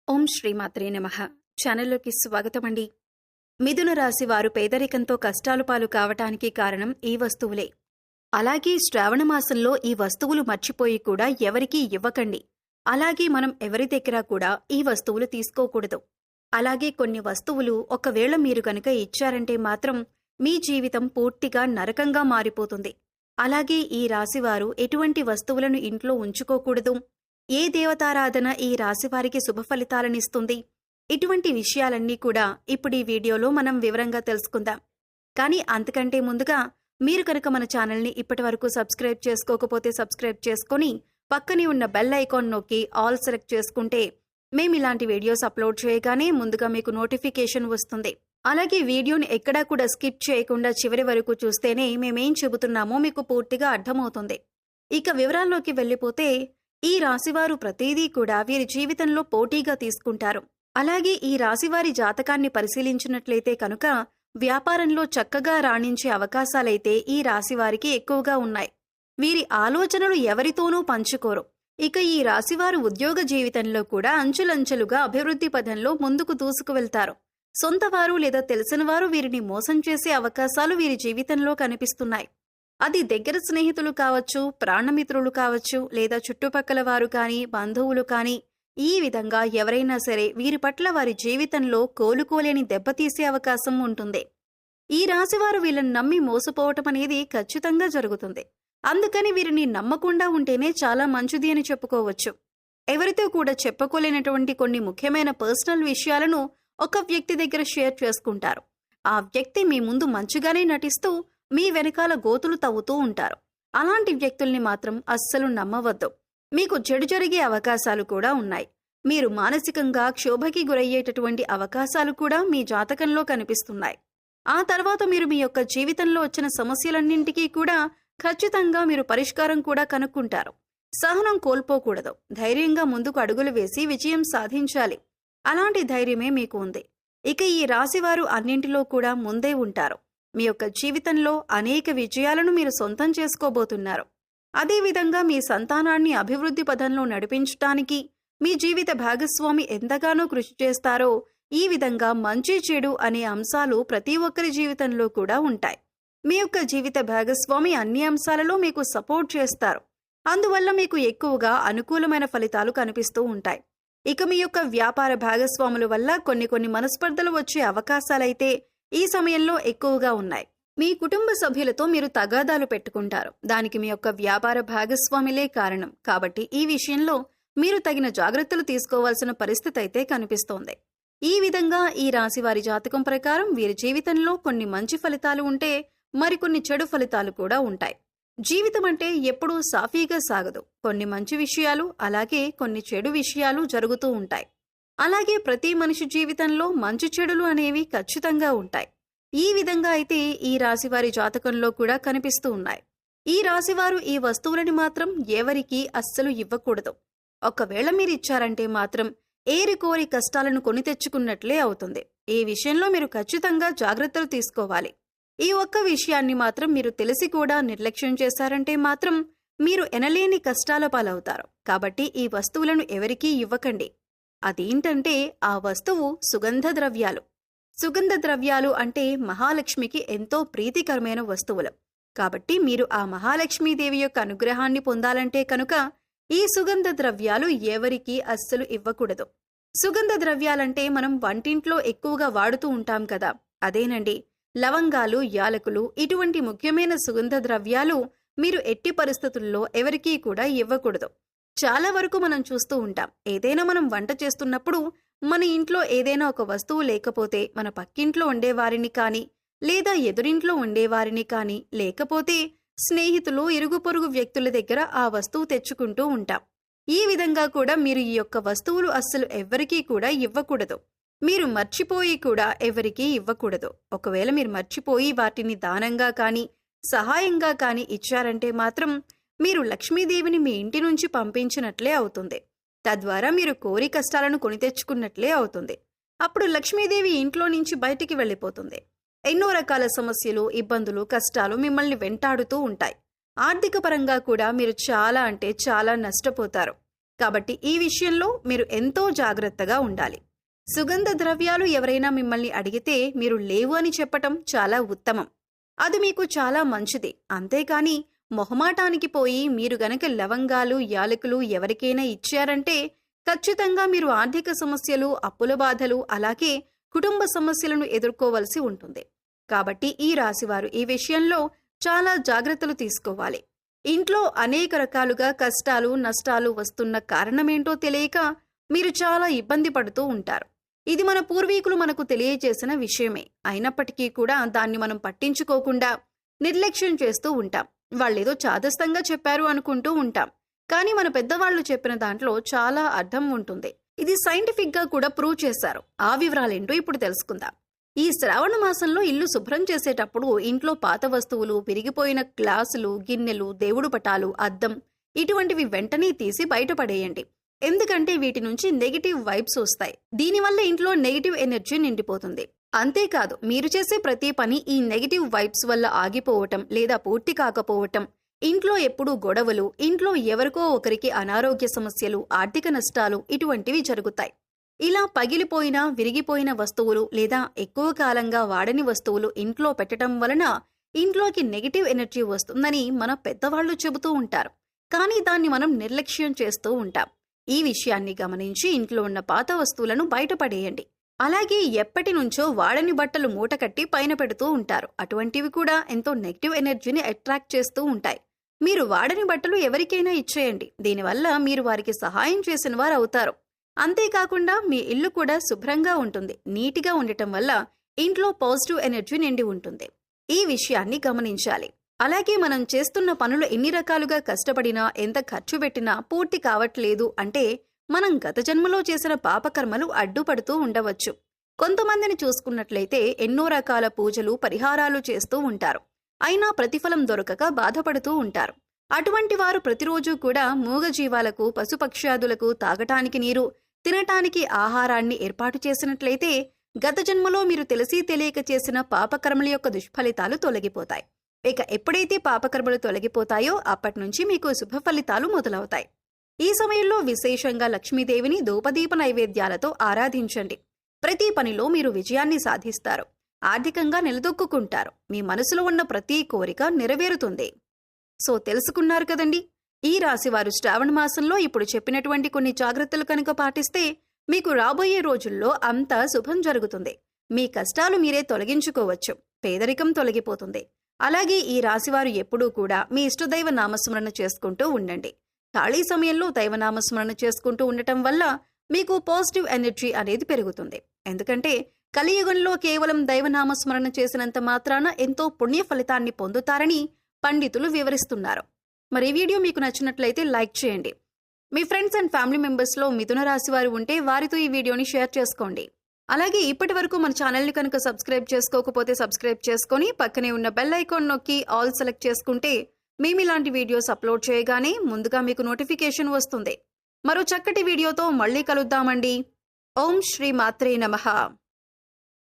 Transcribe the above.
ఓం శ్రీమాత్రే నమః. ఛానల్లోకి స్వాగతమండి. మిథున రాశి వారు పేదరికంతో కష్టాలు పాలు కావటానికి కారణం ఈ వస్తువులే. అలాగే శ్రావణ మాసంలో ఈ వస్తువులు మర్చిపోయి కూడా ఎవరికీ ఇవ్వకండి. అలాగే మనం ఎవరి దగ్గర కూడా ఈ వస్తువులు తీసుకోకూడదు. అలాగే కొన్ని వస్తువులు ఒకవేళ మీరు గనుక ఇచ్చారంటే మాత్రం మీ జీవితం పూర్తిగా నరకంగా మారిపోతుంది. అలాగే ఈ రాశివారు ఎటువంటి వస్తువులను ఇంట్లో ఉంచుకోకూడదు. ఏ దేవతారాధన ఈ రాశివారికి శుభ ఫలితాలనిస్తుంది? ఇటువంటి విషయాలన్నీ కూడా ఇప్పుడు ఈ వీడియోలో మనం వివరంగా తెలుసుకుందాం. కానీ అంతకంటే ముందుగా మీరు కనుక మన ఛానల్ని ఇప్పటివరకు సబ్స్క్రైబ్ చేసుకోకపోతే సబ్స్క్రైబ్ చేసుకొని పక్కనే ఉన్న బెల్ ఐకాన్ నొక్కి ఆల్ సెలెక్ట్ చేసుకుంటే మేము ఇలాంటి వీడియోస్ అప్లోడ్ చేయగానే ముందుగా మీకు నోటిఫికేషన్ వస్తుంది. అలాగే వీడియోని ఎక్కడా కూడా స్కిప్ చేయకుండా చివరి వరకు చూస్తేనే మేమేం చెబుతున్నామో మీకు పూర్తిగా అర్థమవుతుంది. ఇక వివరాల్లోకి వెళ్ళిపోతే ఈ రాశివారు ప్రతిదీ కూడా వీరి జీవితంలో పోటీగా తీసుకుంటారు. అలాగే ఈ రాశివారి జాతకాన్ని పరిశీలించినట్లయితే కనుక వ్యాపారంలో చక్కగా రాణించే అవకాశాలైతే ఈ రాశివారికి ఎక్కువగా ఉన్నాయి. వీరి ఆలోచనలు ఎవరితోనూ పంచుకోరు. ఇక ఈ రాశివారు ఉద్యోగ జీవితంలో కూడా అంచులంచెలుగా అభివృద్ధి పథంలో ముందుకు దూసుకువెళ్తారు. సొంతవారు లేదా తెలిసినవారు వీరిని మోసం చేసే అవకాశాలు వీరి జీవితంలో కనిపిస్తున్నాయి. అది దగ్గర స్నేహితులు కావచ్చు, ప్రాణమిత్రులు కావచ్చు, లేదా చుట్టుపక్కల వారు కానీ, బంధువులు కానీ, ఈ విధంగా ఎవరైనా సరే వీరి పట్ల వారి జీవితంలో కోలుకోలేని దెబ్బతీసే అవకాశం ఉంటుంది. ఈ రాశివారు వీళ్ళని నమ్మి మోసపోవటం అనేది ఖచ్చితంగా జరుగుతుంది. అందుకని వీరిని నమ్మకుండా ఉంటేనే చాలా మంచిది అని చెప్పుకోవచ్చు. ఎవరితో కూడా చెప్పుకోలేనటువంటి కొన్ని ముఖ్యమైన పర్సనల్ విషయాలను ఒక వ్యక్తి దగ్గర షేర్ చేసుకుంటారు. ఆ వ్యక్తి మీ ముందు మంచిగానే నటిస్తూ మీ వెనకాల గోతులు తవ్వుతూ ఉంటారు. అలాంటి వ్యక్తుల్ని మాత్రం అస్సలు నమ్మవద్దు. మీకు చెడు జరిగే అవకాశాలు కూడా ఉన్నాయి. మీరు మానసికంగా క్షోభకి గురయ్యేటటువంటి అవకాశాలు కూడా మీ జాతకంలో కనిపిస్తున్నాయి. ఆ తర్వాత మీరు మీ యొక్క జీవితంలో వచ్చిన సమస్యలన్నింటికీ కూడా ఖచ్చితంగా మీరు పరిష్కారం కూడా కనుక్కుంటారు. సహనం కోల్పోకూడదు. ధైర్యంగా ముందుకు అడుగులు వేసి విజయం సాధించాలి. అలాంటి ధైర్యమే మీకు ఉంది. ఇక ఈ రాశివారు అన్నింటిలో కూడా ముందే ఉంటారు. మీ యొక్క జీవితంలో అనేక విజయాలను మీరు సొంతం చేసుకోబోతున్నారు. అదేవిధంగా మీ సంతానాన్ని అభివృద్ధి పథంలో నడిపించటానికి మీ జీవిత భాగస్వామి ఎంతగానో కృషి చేస్తారో ఈ విధంగా మంచి చెడు అనే అంశాలు ప్రతి ఒక్కరి జీవితంలో కూడా ఉంటాయి. మీ యొక్క జీవిత భాగస్వామి అన్ని అంశాలలో మీకు సపోర్ట్ చేస్తారు. అందువల్ల మీకు ఎక్కువగా అనుకూలమైన ఫలితాలు కనిపిస్తూ ఉంటాయి. ఇక మీ యొక్క వ్యాపార భాగస్వాముల వల్ల కొన్ని మనస్పర్ధలు వచ్చే అవకాశాలైతే ఈ సమయంలో ఎక్కువగా ఉన్నాయి. మీ కుటుంబ సభ్యులతో మీరు తగాదాలు పెట్టుకుంటారు. దానికి మీ యొక్క వ్యాపార భాగస్వామిలే కారణం. కాబట్టి ఈ విషయంలో మీరు తగిన జాగ్రత్తలు తీసుకోవాల్సిన పరిస్థితి అయితే కనిపిస్తోంది. ఈ విధంగా ఈ రాశి వారి జాతకం ప్రకారం వీరి జీవితంలో కొన్ని మంచి ఫలితాలు ఉంటే మరికొన్ని చెడు ఫలితాలు కూడా ఉంటాయి. జీవితం అంటే ఎప్పుడూ సాఫీగా సాగదు. కొన్ని మంచి విషయాలు అలాగే కొన్ని చెడు విషయాలు జరుగుతూ ఉంటాయి. అలాగే ప్రతి మనిషి జీవితంలో మంచి చెడులు అనేవి ఖచ్చితంగా ఉంటాయి. ఈ విధంగా అయితే ఈ రాశివారి జాతకంలో కూడా కనిపిస్తూ ఉన్నాయి. ఈ రాశివారు ఈ వస్తువులని మాత్రం ఎవరికీ అస్సలు ఇవ్వకూడదు. ఒకవేళ మీరు ఇచ్చారంటే మాత్రం ఏరికోరి కష్టాలను కొని తెచ్చుకున్నట్లే అవుతుంది. ఈ విషయంలో మీరు ఖచ్చితంగా జాగ్రత్తలు తీసుకోవాలి. ఈ ఒక్క విషయాన్ని మాత్రం మీరు తెలిసి కూడా నిర్లక్ష్యం చేశారంటే మాత్రం మీరు ఎనలేని కష్టాల పాలవుతారు. కాబట్టి ఈ వస్తువులను ఎవరికీ ఇవ్వకండి. అదేంటంటే ఆ వస్తువు సుగంధ ద్రవ్యాలు. సుగంధ ద్రవ్యాలు అంటే మహాలక్ష్మికి ఎంతో ప్రీతికరమైన వస్తువులు. కాబట్టి మీరు ఆ మహాలక్ష్మీదేవి యొక్క అనుగ్రహాన్ని పొందాలంటే కనుక ఈ సుగంధ ద్రవ్యాలు ఎవరికీ అస్సలు ఇవ్వకూడదు. సుగంధ ద్రవ్యాలంటే మనం వంటింట్లో ఎక్కువగా వాడుతూ ఉంటాం కదా, అదేనండి. లవంగాలు, యాలకులు ఇటువంటి ముఖ్యమైన సుగంధ ద్రవ్యాలు మీరు ఎట్టి పరిస్థితుల్లో ఎవరికీ కూడా ఇవ్వకూడదు. చాలా వరకు మనం చూస్తూ ఉంటాం, ఏదైనా మనం వంట చేస్తున్నప్పుడు మన ఇంట్లో ఏదైనా ఒక వస్తువు లేకపోతే మన పక్కింట్లో ఉండేవారిని కానీ, లేదా ఎదురింట్లో ఉండేవారిని కానీ, లేకపోతే స్నేహితులు, ఇరుగు పొరుగు వ్యక్తుల దగ్గర ఆ వస్తువు తెచ్చుకుంటూ ఉంటాం. ఈ విధంగా కూడా మీరు ఈ యొక్క వస్తువులు అస్సలు ఎవ్వరికీ కూడా ఇవ్వకూడదు. మీరు మర్చిపోయి కూడా ఎవరికీ ఇవ్వకూడదు. ఒకవేళ మీరు మర్చిపోయి వాటిని దానంగా కానీ, సహాయంగా కానీ ఇచ్చారంటే మాత్రం మీరు లక్ష్మీదేవిని మీ ఇంటి నుంచి పంపించినట్లే అవుతుంది. తద్వారా మీరు కోరి కష్టాలను కొని తెచ్చుకున్నట్లే అవుతుంది. అప్పుడు లక్ష్మీదేవి ఇంట్లో నుంచి బయటికి వెళ్ళిపోతుంది. ఎన్నో రకాల సమస్యలు, ఇబ్బందులు, కష్టాలు మిమ్మల్ని వెంటాడుతూ ఉంటాయి. ఆర్థిక పరంగా కూడా మీరు చాలా అంటే చాలా నష్టపోతారు. కాబట్టి ఈ విషయంలో మీరు ఎంతో జాగ్రత్తగా ఉండాలి. సుగంధ ద్రవ్యాలు ఎవరైనా మిమ్మల్ని అడిగితే మీరు లేవు అని చెప్పటం చాలా ఉత్తమం. అది మీకు చాలా మంచిది. అంతేకాని మొహమాటానికి పోయి మీరు గనక లవంగాలు, యాలకులు ఎవరికైనా ఇచ్చారంటే ఖచ్చితంగా మీరు ఆర్థిక సమస్యలు, అప్పుల బాధలు, అలాగే కుటుంబ సమస్యలను ఎదుర్కోవలసి ఉంటుంది. కాబట్టి ఈ రాశివారు ఈ విషయంలో చాలా జాగ్రత్తలు తీసుకోవాలి. ఇంట్లో అనేక రకాలుగా కష్టాలు, నష్టాలు వస్తున్న కారణమేంటో తెలియక మీరు చాలా ఇబ్బంది పడుతూ ఉంటారు. ఇది మన పూర్వీకులు మనకు తెలియజేసిన విషయమే. అయినప్పటికీ కూడా దాన్ని మనం పట్టించుకోకుండా నిర్లక్ష్యం చేస్తూ ఉంటాం. వాళ్ళేదో చాదస్తంగా చెప్పారు అనుకుంటూ ఉంటాం. కానీ మన పెద్దవాళ్లు చెప్పిన దాంట్లో చాలా అర్థం ఉంటుంది. ఇది సైంటిఫిక్ గా కూడా ప్రూవ్ చేశారు. ఆ వివరాలేంటో ఇప్పుడు తెలుసుకుందాం. ఈ శ్రావణ మాసంలో ఇల్లు శుభ్రం చేసేటప్పుడు ఇంట్లో పాత వస్తువులు, విరిగిపోయిన గ్లాసులు, గిన్నెలు, దేవుడు పటాలు, అద్దం ఇటువంటివి వెంటనే తీసి బయటపడేయండి. ఎందుకంటే వీటి నుంచి నెగిటివ్ వైబ్స్ వస్తాయి. దీనివల్ల ఇంట్లో నెగిటివ్ ఎనర్జీ నిండిపోతుంది. అంతేకాదు, మీరు చేసే ప్రతి పని ఈ నెగిటివ్ వైబ్స్ వల్ల ఆగిపోవటం లేదా పూర్తి కాకపోవటం, ఇంట్లో ఎప్పుడూ గొడవలు, ఇంట్లో ఎవరికో ఒకరికి అనారోగ్య సమస్యలు, ఆర్థిక నష్టాలు ఇటువంటివి జరుగుతాయి. ఇలా పగిలిపోయిన, విరిగిపోయిన వస్తువులు లేదా ఎక్కువ కాలంగా వాడని వస్తువులు ఇంట్లో పెట్టడం వలన ఇంట్లోకి నెగిటివ్ ఎనర్జీ వస్తుందని మన పెద్దవాళ్లు చెబుతూ ఉంటారు. కానీ దాన్ని మనం నిర్లక్ష్యం చేస్తూ ఉంటాం. ఈ విషయాన్ని గమనించి ఇంట్లో ఉన్న పాత వస్తువులను బయటపడేయండి. అలాగే ఎప్పటి నుంచో వాడని బట్టలు మూటకట్టి పైన పెడుతూ ఉంటారు. అటువంటివి కూడా ఎంతో నెగిటివ్ ఎనర్జీని అట్రాక్ట్ చేస్తూ ఉంటాయి. మీరు వాడని బట్టలు ఎవరికైనా ఇచ్చేయండి. దీనివల్ల మీరు వారికి సహాయం చేసిన వారు అవుతారు. అంతేకాకుండా మీ ఇల్లు కూడా శుభ్రంగా ఉంటుంది. నీటిగా ఉండటం వల్ల ఇంట్లో పాజిటివ్ ఎనర్జీ నిండి ఉంటుంది. ఈ విషయాన్ని గమనించాలి. అలాగే మనం చేస్తున్న పనులు ఎన్ని రకాలుగా కష్టపడినా, ఎంత ఖర్చు పెట్టినా పూర్తి కావట్లేదు అంటే మనం గత జన్మలో చేసిన పాపకర్మలు అడ్డుపడుతూ ఉండవచ్చు. కొంతమందిని చూసుకున్నట్లయితే ఎన్నో రకాల పూజలు, పరిహారాలు చేస్తూ ఉంటారు. అయినా ప్రతిఫలం దొరకక బాధపడుతూ ఉంటారు. అటువంటి వారు ప్రతిరోజు కూడా మూగజీవాలకు, పశుపక్ష్యాదులకు తాగటానికి నీరు, తినటానికి ఆహారాన్ని ఏర్పాటు చేసినట్లయితే గత జన్మలో మీరు తెలిసి తెలియక చేసిన పాపకర్మల యొక్క దుష్ఫలితాలు తొలగిపోతాయి. ఇక ఎప్పుడైతే పాపకర్మలు తొలగిపోతాయో అప్పటి నుంచి మీకు శుభ ఫలితాలు మొదలవుతాయి. ఈ సమయంలో విశేషంగా లక్ష్మీదేవిని ధూపదీప నైవేద్యాలతో ఆరాధించండి. ప్రతి పనిలో మీరు విజయాన్ని సాధిస్తారు. ఆర్థికంగా నిలదొక్కుంటారు. మీ మనసులో ఉన్న ప్రతి కోరిక నెరవేరుతుంది. సో తెలుసుకున్నారు కదండి. ఈ రాశివారు శ్రావణ మాసంలో ఇప్పుడు చెప్పినటువంటి కొన్ని జాగ్రత్తలు కనుక పాటిస్తే మీకు రాబోయే రోజుల్లో అంతా శుభం జరుగుతుంది. మీ కష్టాలు మీరే తొలగించుకోవచ్చు. పేదరికం తొలగిపోతుంది. అలాగే ఈ రాశివారు ఎప్పుడూ కూడా మీ ఇష్టదైవ నామస్మరణ చేసుకుంటూ ఉండండి. ఖాళీ సమయంలో దైవనామస్మరణ చేసుకుంటూ ఉండటం వల్ల మీకు పాజిటివ్ ఎనర్జీ అనేది పెరుగుతుంది. ఎందుకంటే కలియుగంలో కేవలం దైవనామస్మరణ చేసినంత మాత్రాన ఎంతో పుణ్య ఫలితాన్ని పొందుతారని పండితులు వివరిస్తున్నారు. మరి ఈ వీడియో మీకు నచ్చినట్లయితే లైక్ చేయండి. మీ ఫ్రెండ్స్ అండ్ ఫ్యామిలీ మెంబర్స్లో మిథున రాశి వారు ఉంటే వారితో ఈ వీడియోని షేర్ చేసుకోండి. అలాగే ఇప్పటి వరకు మన ఛానల్ని కనుక సబ్స్క్రైబ్ చేసుకోకపోతే సబ్స్క్రైబ్ చేసుకొని పక్కనే ఉన్న బెల్ ఐకాన్ నొక్కి ఆల్ సెలెక్ట్ చేసుకుంటే మేము ఇలాంటి వీడియోస్ అప్లోడ్ చేయగానే ముందుగా మీకు నోటిఫికేషన్ వస్తుంది. మరో చక్కటి వీడియోతో మళ్ళీ కలుద్దామండి. ఓం శ్రీ మాత్రే నమః.